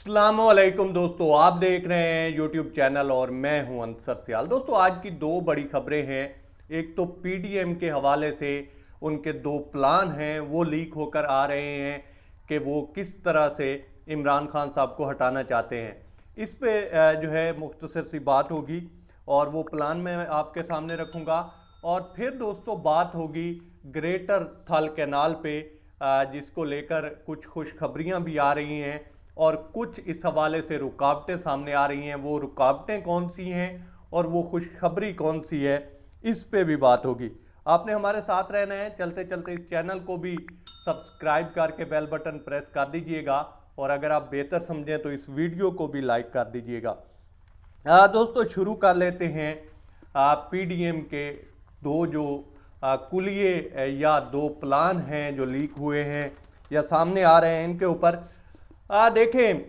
अस्सलामुअलैकुम दोस्तों, आप देख रहे हैं यूट्यूब चैनल और मैं हूं अंसर सियाल। दोस्तों, आज की दो बड़ी खबरें हैं। एक तो पीडीएम के हवाले से उनके दो प्लान हैं, वो लीक होकर आ रहे हैं कि वो किस तरह से इमरान खान साहब को हटाना चाहते हैं। इस पे जो है मुख्तसर सी बात होगी और वो प्लान मैं आपके सामने रखूँगा। और फिर दोस्तों बात होगी ग्रेटर थल कैनाल पे, जिसको लेकर कुछ खुशखबरियाँ भी आ रही हैं और कुछ इस हवाले से रुकावटें सामने आ रही हैं। वो रुकावटें कौन सी हैं और वो खुशखबरी कौन सी है, इस पे भी बात होगी। आपने हमारे साथ रहना है। चलते चलते इस चैनल को भी सब्सक्राइब करके बेल बटन प्रेस कर दीजिएगा और अगर आप बेहतर समझें तो इस वीडियो को भी लाइक कर दीजिएगा। दोस्तों, शुरू कर लेते हैं पीडीएम के दो जो कुलिये या दो प्लान हैं जो लीक हुए हैं या सामने आ रहे हैं, इनके ऊपर देखें।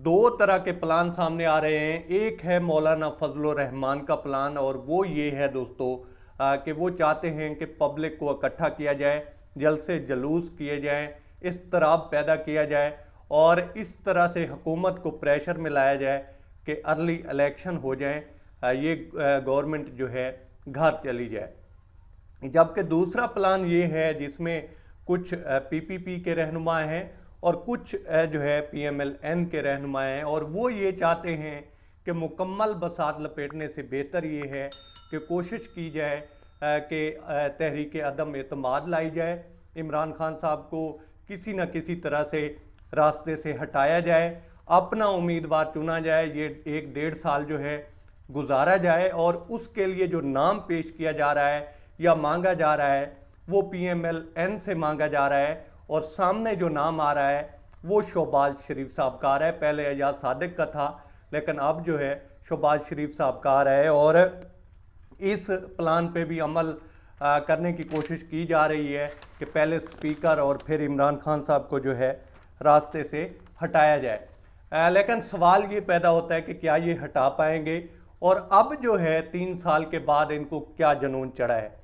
दो तरह के प्लान सामने आ रहे हैं। एक है मौलाना फजल रहमान का प्लान और वो ये है दोस्तों कि वो चाहते हैं कि पब्लिक को इकट्ठा किया जाए, जलसे जुलूस किए जाएं, इस्तराब पैदा किया जाए और इस तरह से हुकूमत को प्रेशर में लाया जाए कि अर्ली इलेक्शन हो जाए, ये गवर्नमेंट जो है घर चली जाए। जबकि दूसरा प्लान ये है जिसमें कुछ पीपीपी के रहनुमा हैं और कुछ जो है पीएमएलएन के रहनुमा हैं और वो ये चाहते हैं कि मुकम्मल बसात लपेटने से बेहतर ये है कि कोशिश की जाए कि तहरीक अदम एतमाद लाई जाए, इमरान खान साहब को किसी न किसी तरह से रास्ते से हटाया जाए, अपना उम्मीदवार चुना जाए, ये 1-1.5 साल जो है गुजारा जाए और उसके लिए जो नाम पेश किया जा रहा है या मांगा जा रहा है वो पीएमएलएन से मांगा जा रहा है और सामने जो नाम आ रहा है वो शहबाज शरीफ साहब का आ रहा है। पहले एजाज सादिक का था, लेकिन अब जो है शहबाज शरीफ साहब का आ रहा है और इस प्लान पे भी अमल करने की कोशिश की जा रही है कि पहले स्पीकर और फिर इमरान खान साहब को जो है रास्ते से हटाया जाए। लेकिन सवाल ये पैदा होता है कि क्या ये हटा पाएंगे और अब जो है 3 साल के बाद इनको क्या जुनून चढ़ा है।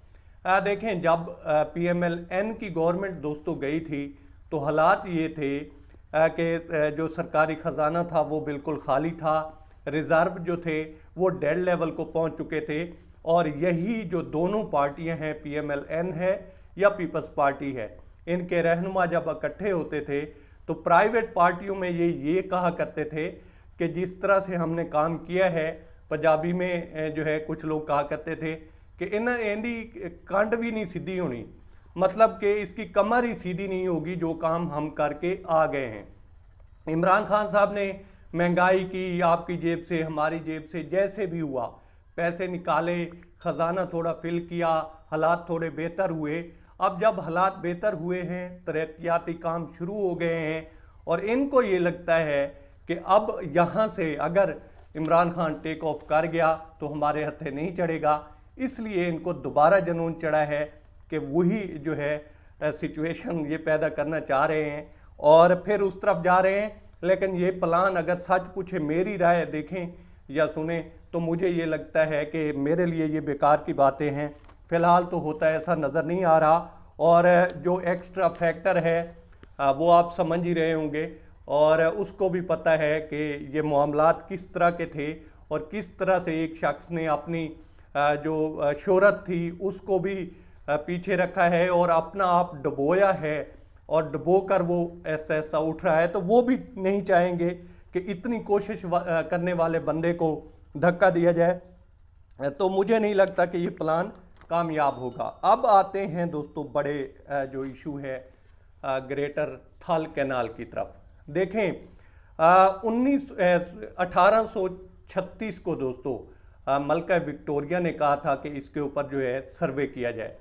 देखें, जब पीएमएलएन की गवर्नमेंट दोस्तों गई थी तो हालात ये थे कि जो सरकारी ख़जाना था वो बिल्कुल खाली था, रिज़र्व जो थे वो डेड लेवल को पहुंच चुके थे और यही जो दोनों पार्टियां हैं, पीएमएलएन है या पीपल्स पार्टी है, इनके रहनुमा जब इकट्ठे होते थे तो प्राइवेट पार्टियों में ये कहा करते थे कि जिस तरह से हमने काम किया है, पंजाबी में जो है कुछ लोग कहा करते थे कि इन्हें कंड भी नहीं सीधी होनी, मतलब कि इसकी कमर ही सीधी नहीं होगी जो काम हम करके आ गए हैं। इमरान खान साहब ने महंगाई की, आपकी जेब से हमारी जेब से जैसे भी हुआ पैसे निकाले, ख़जाना थोड़ा फिल किया, हालात थोड़े बेहतर हुए। अब जब हालात बेहतर हुए हैं, तरक्याती काम शुरू हो गए हैं और इनको ये लगता है कि अब यहाँ से अगर इमरान खान टेक ऑफ कर गया तो हमारे हत्थे नहीं चढ़ेगा, इसलिए इनको दोबारा जुनून चढ़ा है कि वही जो है सिचुएशन ये पैदा करना चाह रहे हैं और फिर उस तरफ जा रहे हैं। लेकिन ये प्लान अगर सच पूछे, मेरी राय देखें या सुने, तो मुझे ये लगता है कि मेरे लिए ये बेकार की बातें हैं। फ़िलहाल तो होता ऐसा नज़र नहीं आ रहा और जो एक्स्ट्रा फैक्टर है वो आप समझ ही रहे होंगे और उसको भी पता है कि ये मामलात किस तरह के थे और किस तरह से एक शख्स ने अपनी जो शोहरत थी उसको भी पीछे रखा है और अपना आप डुबोया है और डुबो कर वो ऐसा ऐसा उठ रहा है। तो वो भी नहीं चाहेंगे कि इतनी कोशिश करने वाले बंदे को धक्का दिया जाए। तो मुझे नहीं लगता कि ये प्लान कामयाब होगा। अब आते हैं दोस्तों बड़े जो इशू है ग्रेटर थल कैनाल की तरफ। देखें, 1836 को दोस्तों मलका विक्टोरिया ने कहा था कि इसके ऊपर जो है सर्वे किया जाए,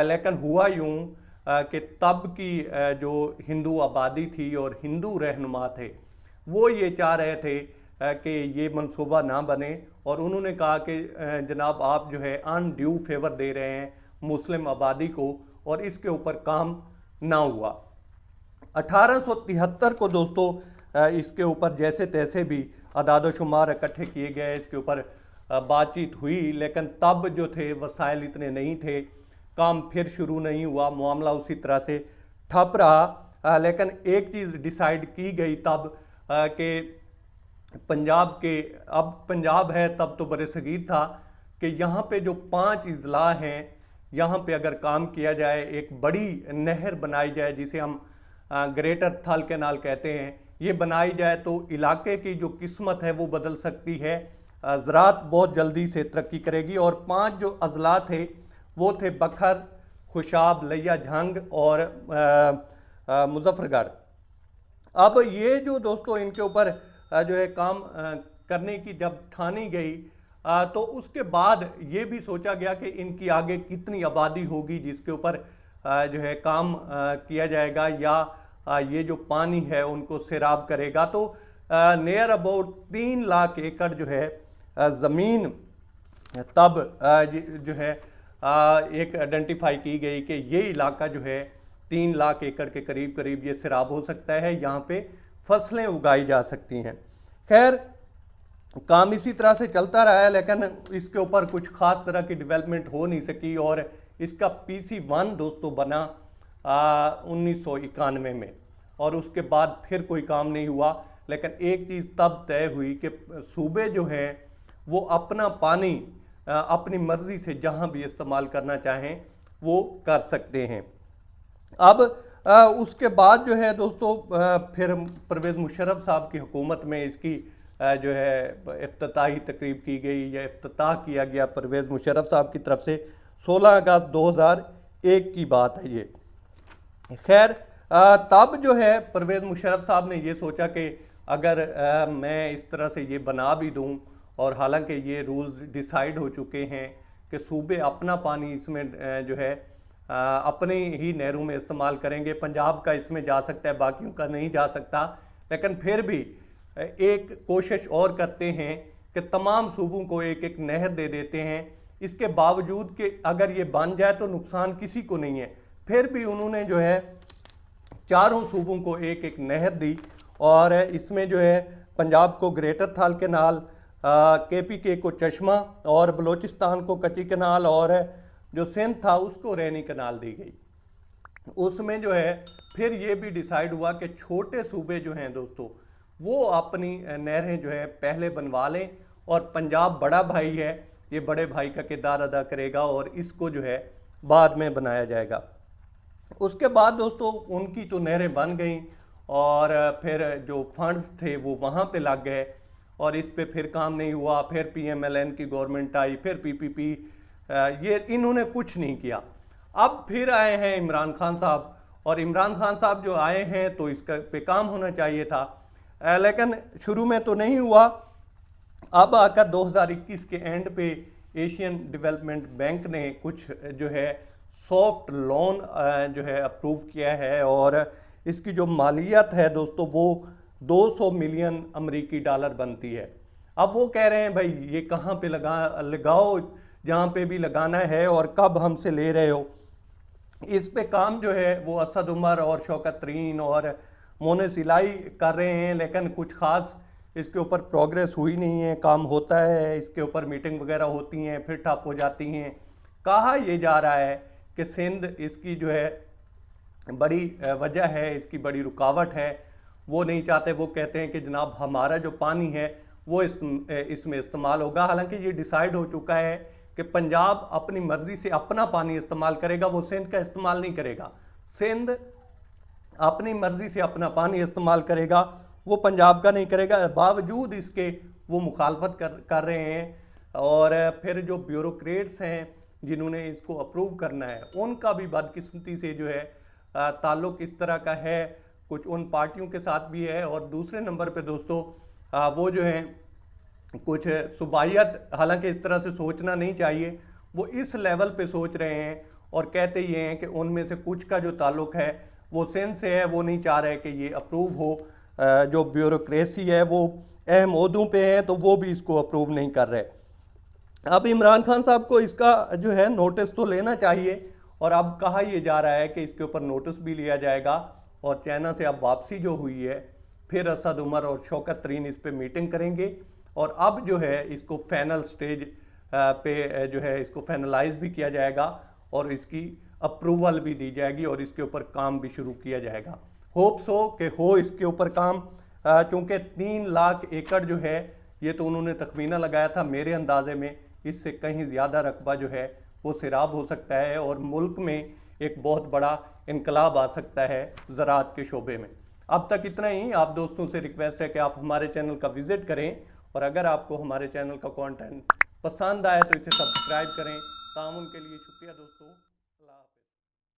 लेकिन हुआ यूं कि तब की जो हिंदू आबादी थी और हिंदू रहनुमा थे वो ये चाह रहे थे कि ये मंसूबा ना बने और उन्होंने कहा कि जनाब आप जो है अनड्यू फेवर दे रहे हैं मुस्लिम आबादी को और इसके ऊपर काम ना हुआ। 1873 को दोस्तों इसके ऊपर जैसे तैसे भी अदाद-ओ-शुमार इकट्ठे किए गए, इसके ऊपर बातचीत हुई, लेकिन तब जो थे वसाइल इतने नहीं थे, काम फिर शुरू नहीं हुआ, मामला उसी तरह से ठप रहा। लेकिन एक चीज़ डिसाइड की गई तब कि पंजाब के, अब पंजाब है तब तो बरसगीर था, कि यहाँ पे जो 5 अजला हैं, यहाँ पे अगर काम किया जाए, एक बड़ी नहर बनाई जाए जिसे हम ग्रेटर थल कैनाल कहते हैं, ये बनाई जाए तो इलाके की जो किस्मत है वो बदल सकती है। ज़राअत बहुत जल्दी से तरक्की करेगी। और 5 जो अजला थे वो थे बखर, खुशाब, लिया झंग और मुजफ्फरगढ़। अब ये जो दोस्तों इनके ऊपर जो है काम करने की जब ठानी गई, तो उसके बाद ये भी सोचा गया कि इनकी आगे कितनी आबादी होगी जिसके ऊपर जो है काम किया जाएगा, या ये जो पानी है उनको सैराब करेगा। तो नियर अबाउट 3 लाख एकड़ जो है ज़मीन तब जो है एक आइडेंटिफाई की गई कि ये इलाका जो है 3 लाख एकड़ के करीब करीब ये सैराब हो सकता है, यहाँ पे फसलें उगाई जा सकती हैं। खैर काम इसी तरह से चलता रहा है, लेकिन इसके ऊपर कुछ खास तरह की डेवलपमेंट हो नहीं सकी और इसका PC1 दोस्तों बना 1991 में, और उसके बाद फिर कोई काम नहीं हुआ। लेकिन एक चीज़ तब तय हुई कि सूबे जो हैं वो अपना पानी अपनी मर्जी से जहां भी इस्तेमाल करना चाहें वो कर सकते हैं। अब उसके बाद जो है दोस्तों फिर परवेज़ मुशर्रफ साहब की हुकूमत में इसकी जो है इफ्तिताही तकरीब की गई, या इफ्तिताह किया गया परवेज़ मुशर्रफ साहब की तरफ से। 16 अगस्त 2001 की बात है ये। खैर तब जो है परवेज़ मुशर्रफ साहब ने ये सोचा कि अगर मैं इस तरह से ये बना भी दूं, और हालांकि ये रूल्स डिसाइड हो चुके हैं कि सूबे अपना पानी इसमें जो है अपने ही नहरों में इस्तेमाल करेंगे, पंजाब का इसमें जा सकता है, बाकियों का नहीं जा सकता, लेकिन फिर भी एक कोशिश और करते हैं कि तमाम सूबों को एक एक नहर दे देते हैं। इसके बावजूद कि अगर ये बन जाए तो नुकसान किसी को नहीं है, फिर भी उन्होंने जो है चारों सूबों को एक एक नहर दी, और इसमें जो है पंजाब को ग्रेटर थल कैनाल, KPK को चश्मा, और बलूचिस्तान को कच्ची कैनाल, और जो सिंध था उसको रैनी कैनाल दी गई। उसमें जो है फिर ये भी डिसाइड हुआ कि छोटे सूबे जो हैं दोस्तों वो अपनी नहरें जो है पहले बनवा लें, और पंजाब बड़ा भाई है, ये बड़े भाई का किरदार अदा करेगा और इसको जो है बाद में बनाया जाएगा। उसके बाद दोस्तों उनकी तो नहरें बन गई, और फिर जो फंड्स थे वो वहाँ पे लग गए, और इस पे फिर काम नहीं हुआ। फिर PMLN की गवर्नमेंट आई, फिर PPP, ये इन्होंने कुछ नहीं किया। अब फिर आए हैं इमरान खान साहब, और इमरान खान साहब जो आए हैं तो इसका पे काम होना चाहिए था, लेकिन शुरू में तो नहीं हुआ। अब आकर 2021 के एंड पे एशियन डेवलपमेंट बैंक ने कुछ जो है सॉफ्ट लोन जो है अप्रूव किया है, और इसकी जो मालियत है दोस्तों वो 200 मिलियन अमेरिकी डॉलर बनती है। अब वो कह रहे हैं भाई ये कहाँ पे लगाओ जहाँ पे भी लगाना है, और कब हमसे ले रहे हो। इस पे काम जो है वो असद उमर और शौकत तरीन और मोनिस इलाही कर रहे हैं, लेकिन कुछ ख़ास इसके ऊपर प्रोग्रेस हुई नहीं है। काम होता है, इसके ऊपर मीटिंग वगैरह होती हैं, फिर ठप हो जाती हैं। कहा यह जा रहा है कि सिंध इसकी जो है बड़ी वजह है, इसकी बड़ी रुकावट है, वो नहीं चाहते। वो कहते हैं कि जनाब हमारा जो पानी है वो इसमें इस्तेमाल होगा। हालांकि ये डिसाइड हो चुका है कि पंजाब अपनी मर्जी से अपना पानी इस्तेमाल करेगा, वो सिंध का इस्तेमाल नहीं करेगा। सिंध अपनी मर्जी से अपना पानी इस्तेमाल करेगा, वो पंजाब का नहीं करेगा। बावजूद इसके वो मुखालफत कर रहे हैं, और फिर जो ब्यूरोक्रेट्स हैं जिन्होंने इसको अप्रूव करना है उनका भी बदकिस्मती से जो है ताल्लुक़ इस तरह का है, कुछ उन पार्टियों के साथ भी है। और दूसरे नंबर पे दोस्तों वो जो हैं कुछ सूबाइयत, हालांकि इस तरह से सोचना नहीं चाहिए, वो इस लेवल पे सोच रहे हैं और कहते ये हैं कि उनमें से कुछ का जो ताल्लुक़ है वो सिंध से है, वो नहीं चाह रहे कि ये अप्रूव हो। जो ब्यूरोक्रेसी है वो अहम ओहदों पे है तो वो भी इसको अप्रूव नहीं कर रहे। अब इमरान खान साहब को इसका जो है नोटिस तो लेना चाहिए, और अब कहा यह जा रहा है कि इसके ऊपर नोटिस भी लिया जाएगा। और चाइना से अब वापसी जो हुई है, फिर असद उमर और शौकत तरीन इस पे मीटिंग करेंगे, और अब जो है इसको फाइनल स्टेज पे जो है इसको फाइनलाइज भी किया जाएगा, और इसकी अप्रूवल भी दी जाएगी, और इसके ऊपर काम भी शुरू किया जाएगा। होप्स हो कि हो इसके ऊपर काम। चूँकि 3 लाख एकड़ जो है, ये तो उन्होंने तखमीना लगाया था, मेरे अंदाजे में इससे कहीं ज़्यादा रकबा जो है वो सैराब हो सकता है और मुल्क में एक बहुत बड़ा इनकलाब आ सकता है ज़राअत के शोबे में। अब तक इतना ही। आप दोस्तों से रिक्वेस्ट है कि आप हमारे चैनल का विज़िट करें और अगर आपको हमारे चैनल का कंटेंट पसंद आए तो इसे सब्सक्राइब करें। ताउन के लिए शुक्रिया दोस्तों। अल्लाह हाफ़िज़।